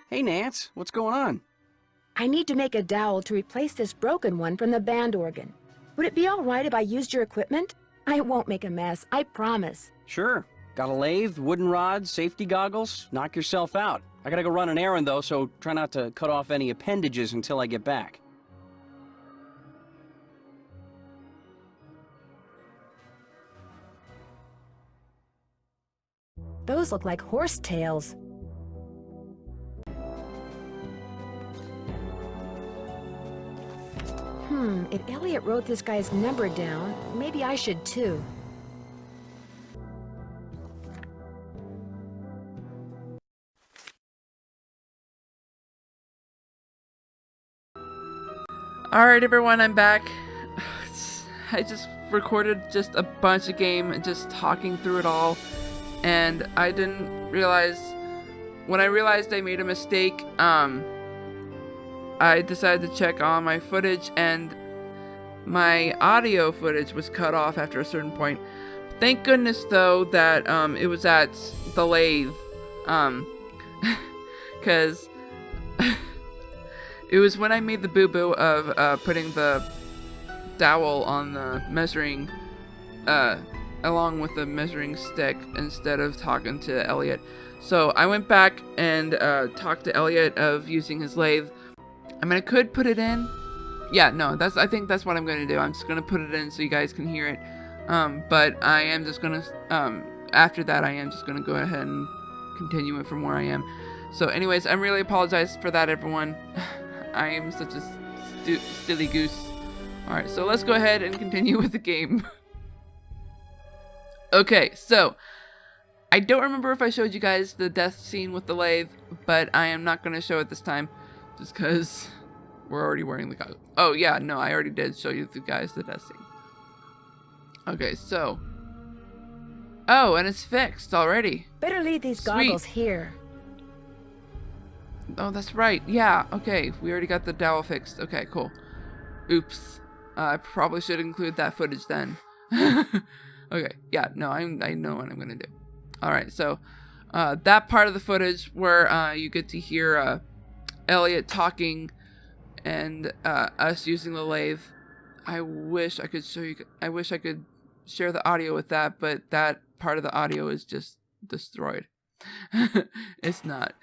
Hey, Nance, what's going on? I need to make a dowel to replace this broken one from the band organ. Would it be all right if I used your equipment? I won't make a mess, I promise. Sure. Got a lathe, wooden rods, safety goggles? Knock yourself out. I gotta go run an errand, though, so try not to cut off any appendages until I get back. Those look like horse tails. If Elliot wrote this guy's number down, maybe I should too. Alright everyone, I'm back. I just recorded just a bunch of game, just talking through it all, and I didn't realize, when I realized I made a mistake, I decided to check on my footage, and my audio footage was cut off after a certain point. Thank goodness though that it was at the lathe, because it was when I made the boo-boo of putting the dowel on the measuring, along with the measuring stick instead of talking to Elliot. So I went back and talked to Elliot of using his lathe. I mean, I could put it in. Yeah, no, I think that's what I'm going to do. I'm just going to put it in so you guys can hear it. But I am just going to, after that, I am just going to go ahead and continue it from where I am. So anyways, I really apologize for that, everyone. I am such a silly goose. Alright, so let's go ahead and continue with the game. Okay, so I don't remember if I showed you guys the death scene with the lathe, but I am not going to show it this time, just because we're already wearing the goggles. Oh yeah, no, I already did show you guys the death scene. Okay, so. Oh, and it's fixed already. Better leave these goggles here. Oh, that's right. Yeah, okay. We already got the dowel fixed. Okay, cool. Oops. I probably should include that footage then. Okay, yeah, no, I know what I'm gonna do. Alright, so that part of the footage where you get to hear Elliot talking and us using the lathe. I wish I could show you. I wish I could share the audio with that, but that part of the audio is just destroyed. It's not.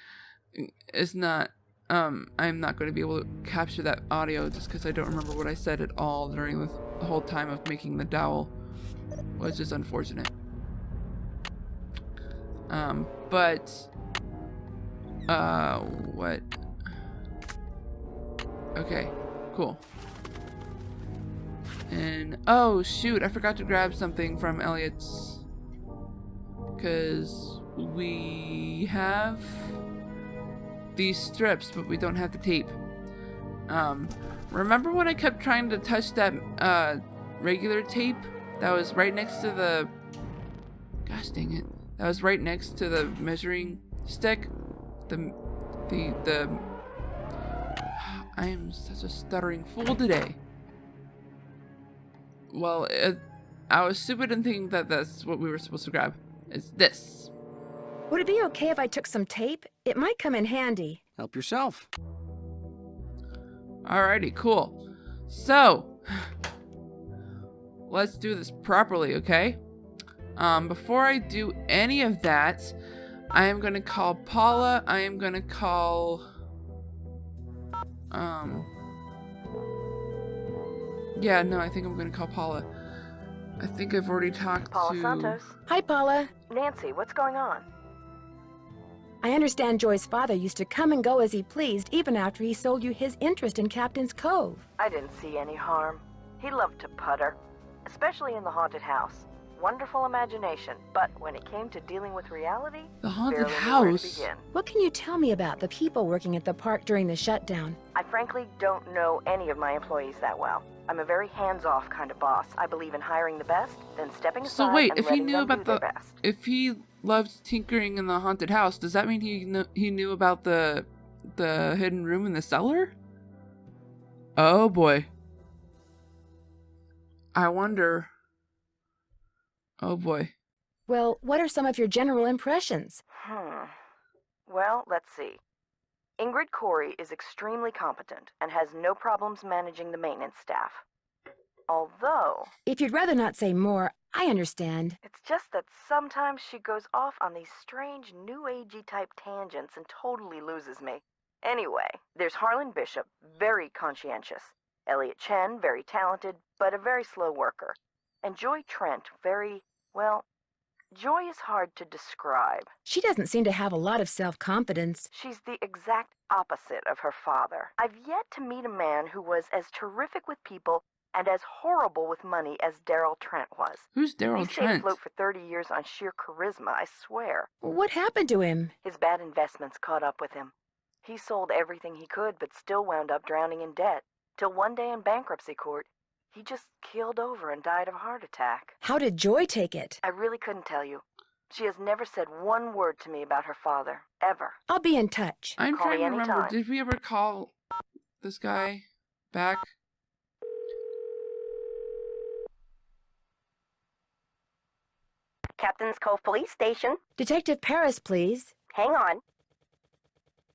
I'm not going to be able to capture that audio just because I don't remember what I said at all during the whole time of making the dowel, which is unfortunate. What? Okay, cool. And, oh shoot, I forgot to grab something from Elliot's, because we have these strips, but we don't have the tape. Remember when I kept trying to touch that regular tape that was right next to the, gosh dang it, that was right next to the measuring stick? I am such a stuttering fool today. Well, I was stupid in thinking that that's what we were supposed to grab. It's this. Would it be okay if I took some tape? It might come in handy. Help yourself. Alrighty, cool. So, let's do this properly, okay? Before I do any of that, I am gonna call Paula. I am gonna call, yeah, no, I think I'm gonna call Paula. I think I've already talked Paula to... Santos. Hi, Paula. Nancy, what's going on? I understand Joy's father used to come and go as he pleased, even after he sold you his interest in Captain's Cove. I didn't see any harm. He loved to putter, especially in the haunted house. Wonderful imagination, but when it came to dealing with reality, The haunted barely knew where to house? begin. What can you tell me about the people working at the park during the shutdown? I frankly don't know any of my employees that well. I'm a very hands-off kind of boss. I believe in hiring the best, then stepping aside So wait, and if he letting knew them about do their the... best. If he loved tinkering in the haunted house, does that mean he knew about the hidden room in the cellar? Oh boy. I wonder... Oh boy. Well, what are some of your general impressions? Well, let's see. Ingrid Corey is extremely competent and has no problems managing the maintenance staff. Although, If you'd rather not say more, I understand. it's just that sometimes she goes off on these strange new agey type tangents and totally loses me. Anyway, there's Harlan Bishop, very conscientious. Elliot Chen, very talented, but a very slow worker. And Joy Trent, well, Joy is hard to describe. She doesn't seem to have a lot of self-confidence. She's the exact opposite of her father. I've yet to meet a man who was as terrific with people and as horrible with money as Daryl Trent was. Who's Daryl He stayed Trent? afloat for 30 years on sheer charisma, I swear. What happened to him? His bad investments caught up with him. He sold everything he could, but still wound up drowning in debt. Till one day in bankruptcy court, he just keeled over and died of a heart attack. How did Joy take it? I really couldn't tell you. She has never said one word to me about her father, ever. I'll be in touch. I'm Call me trying to remember. anytime. Did we ever call this guy back? Captain's Cove Police Station. Detective Paris, please. Hang on.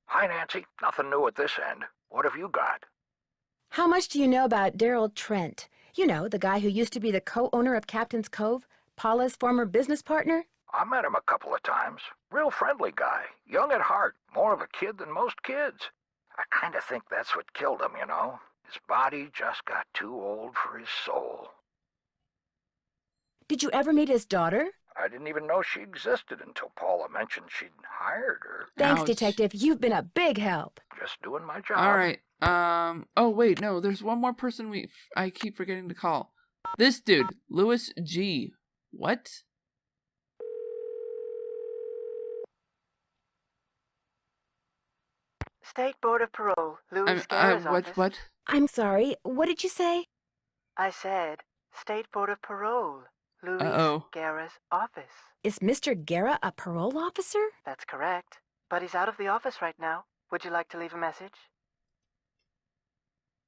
Hi, Nancy. Nothing new at this end. What have you got? How much do you know about Daryl Trent? You know, the guy who used to be the co-owner of Captain's Cove, Paula's former business partner? I met him a couple of times. Real friendly guy. Young at heart. More of a kid than most kids. I kind of think that's what killed him, you know. His body just got too old for his soul. Did you ever meet his daughter? I didn't even know she existed until Paula mentioned she'd hired her. Thanks, Ouch. Detective. You've been a big help. Just doing my job. All right. Oh wait, no. There's one more person I keep forgetting to call. This dude, Louis G. What? State Board of Parole, Louis Garrett's office. What? I'm sorry. What did you say? I said, State Board of Parole, Louis Uh-oh. Garrett's office. Is Mr. Guerra a parole officer? That's correct. But he's out of the office right now. Would you like to leave a message?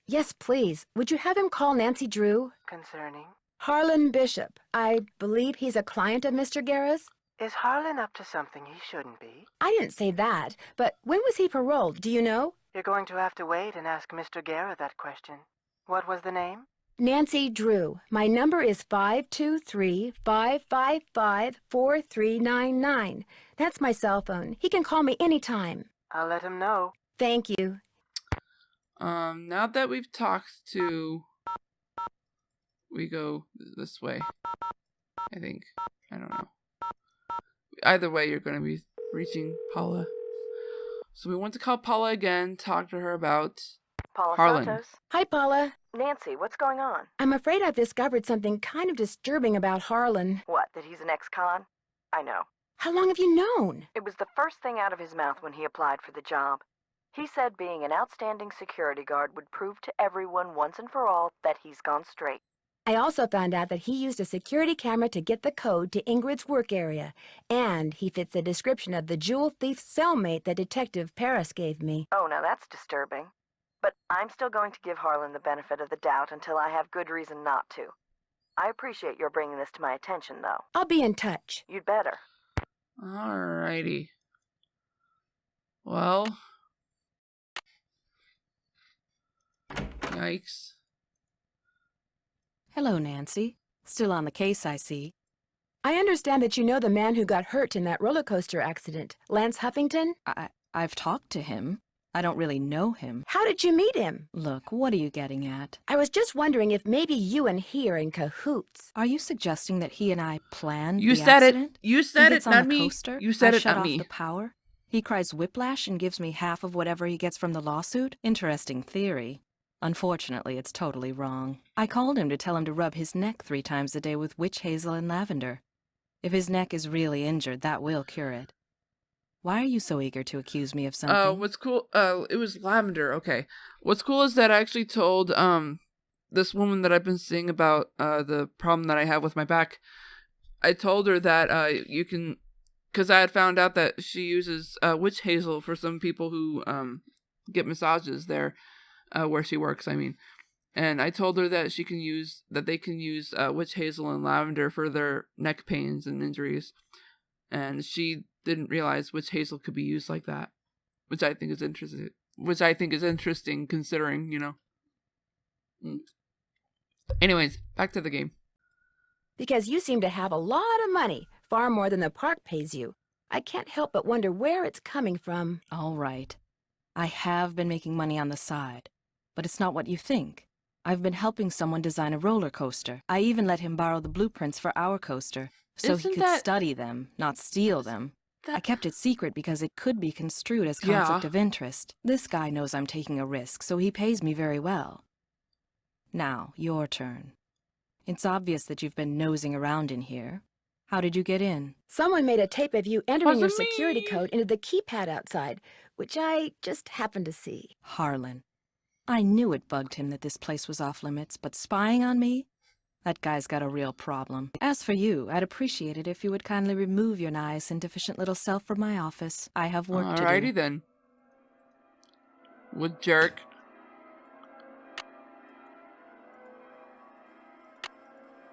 Yes, please. Would you have him call Nancy Drew? Concerning? Harlan Bishop. I believe he's a client of Mr. Guerra's. Is Harlan up to something he shouldn't be? I didn't say that, but when was he paroled? Do you know? You're going to have to wait and ask Mr. Guerra that question. What was the name? Nancy Drew. My number is 523-555-4399. That's my cell phone. He can call me anytime. I'll let him know. Thank you. Now that we've talked to... We go this way. I think. I don't know. Either way, you're going to be reaching Paula. So we want to call Paula again, talk to her about Paula Harlan. Santos? Hi, Paula. Nancy, what's going on? I'm afraid I've discovered something kind of disturbing about Harlan. What, that he's an ex-con? I know. How long have you known? It was the first thing out of his mouth when he applied for the job. He said being an outstanding security guard would prove to everyone once and for all that he's gone straight. I also found out that he used a security camera to get the code to Ingrid's work area, and he fits the description of the jewel thief's cellmate that Detective Paris gave me. Oh, now that's disturbing. But I'm still going to give Harlan the benefit of the doubt until I have good reason not to. I appreciate your bringing this to my attention, though. I'll be in touch. You'd better. Alrighty. Well. Yikes. Hello, Nancy. Still on the case, I see. I understand that you know the man who got hurt in that roller coaster accident, Lance Huffington? I've talked to him. I don't really know him. How did you meet him? Look, what are you getting at? I was just wondering if maybe you and he are in cahoots. Are you suggesting that he and I planned You the said accident? it. You He said gets it, on not the me. coaster, You said I it, shut not off me. the power. He cries whiplash and gives me half of whatever he gets from the lawsuit? Interesting theory. Unfortunately, it's totally wrong. I called him to tell him to rub his neck 3 times a day with witch hazel and lavender. If his neck is really injured, that will cure it. Why are you so eager to accuse me of something? What's cool, it was Lavender, okay. What's cool is that I actually told, this woman that I've been seeing about, the problem that I have with my back. I told her that, you can, because I had found out that she uses, witch hazel for some people who, get massages there, where she works, I mean. And I told her that they can use witch hazel and lavender for their neck pains and injuries. And she didn't realize witch hazel could be used like that. which I think is interesting. Which I think is interesting considering, you know. Anyways, back to the game. Because you seem to have a lot of money, far more than the park pays you. I can't help but wonder where it's coming from. All right. I have been making money on the side, but it's not what you think. I've been helping someone design a roller coaster. I even let him borrow the blueprints for our coaster, so he could study them, not steal them. I kept it secret because it could be construed as conflict of interest. This guy knows I'm taking a risk, so he pays me very well. Now, your turn. It's obvious that you've been nosing around in here. How did you get in? Someone made a tape of you entering your Wasn't security me. code into the keypad outside, which I just happened to see. Harlan. I knew it bugged him that this place was off limits, but spying on me? That guy's got a real problem. As for you, I'd appreciate it if you would kindly remove your nice and deficient little self from my office. I have work to do. Alrighty then. Would jerk.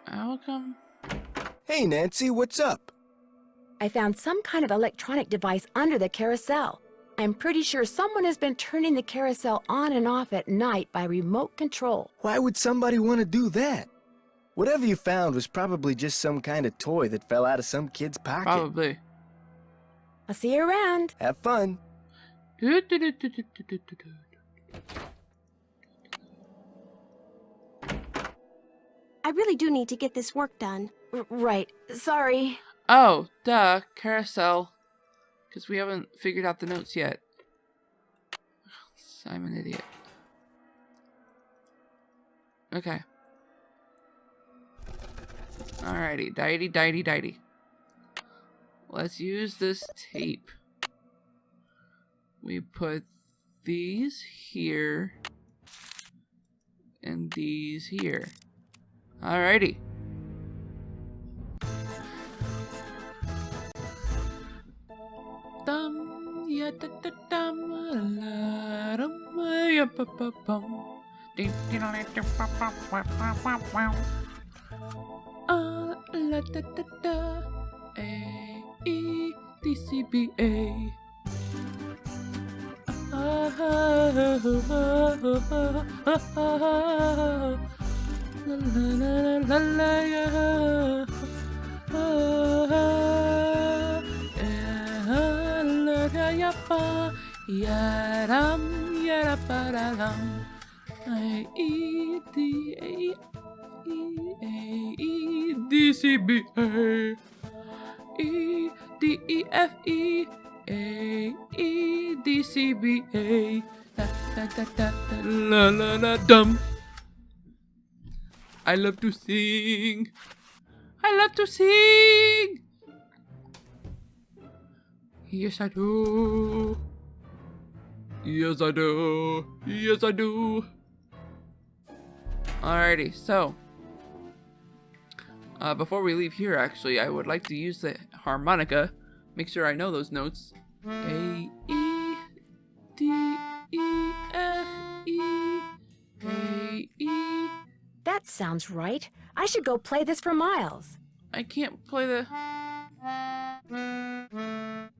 How come? Hey, Nancy, what's up? I found some kind of electronic device under the carousel. I'm pretty sure someone has been turning the carousel on and off at night by remote control. Why would somebody want to do that? Whatever you found was probably just some kind of toy that fell out of some kid's pocket. Probably. I'll see you around. Have fun. I really do need to get this work done. Right. Sorry. Oh, duh. Carousel. Because we haven't figured out the notes yet. I'm an idiot. Okay. Alrighty. Diety. Let's use this tape. We put these here. And these here. Alrighty. Dum ya da da dum la dum ya pa pa bum. Ding ding la da pa pa pa pa pa pa. La da da da. A E D C B A. La la la la ya. Yaram yaraparalam. I E D A E D C B A E D E F E A E D C B A da da da da da la la la dum. I love to sing. I love to sing. Yes, I do. Yes, I do. Yes, I do. Alrighty, so before we leave here, actually, I would like to use the harmonica. Make sure I know those notes. A E D E F E A E. That sounds right. I should go play this for Miles. I can't play the.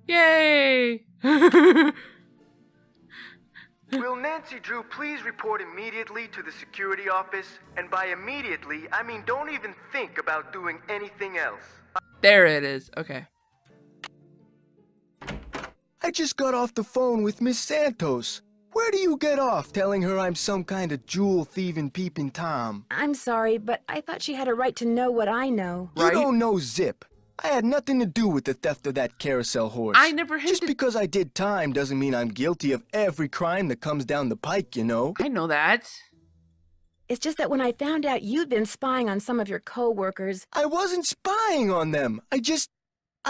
Yay! Will Nancy Drew please report immediately to the security office? And by immediately, I mean don't even think about doing anything else. There it is. Okay. I just got off the phone with Miss Santos. Where do you get off telling her I'm some kind of jewel-thieving peeping Tom? I'm sorry, but I thought she had a right to know what I know. You don't know zip. I had nothing to do with the theft of that carousel horse. I never hit Just because I did time doesn't mean I'm guilty of every crime that comes down the pike, you know? I know that. It's just that when I found out you'd been spying on some of your co-workers... I wasn't spying on them. I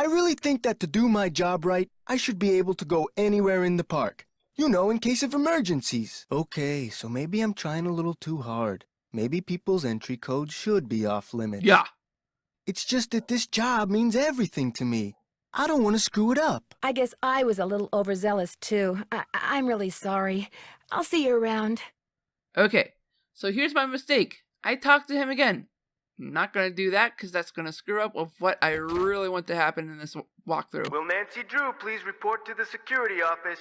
really think that to do my job right, I should be able to go anywhere in the park. You know, in case of emergencies. Okay, so maybe I'm trying a little too hard. Maybe people's entry codes should be off limits. Yeah. It's just that this job means everything to me. I don't want to screw it up. I guess I was a little overzealous, too. I'm really sorry. I'll see you around. Okay, so here's my mistake. I talked to him again. I'm not gonna do that because that's gonna screw up with what I really want to happen in this walkthrough. Will Nancy Drew please report to the security office?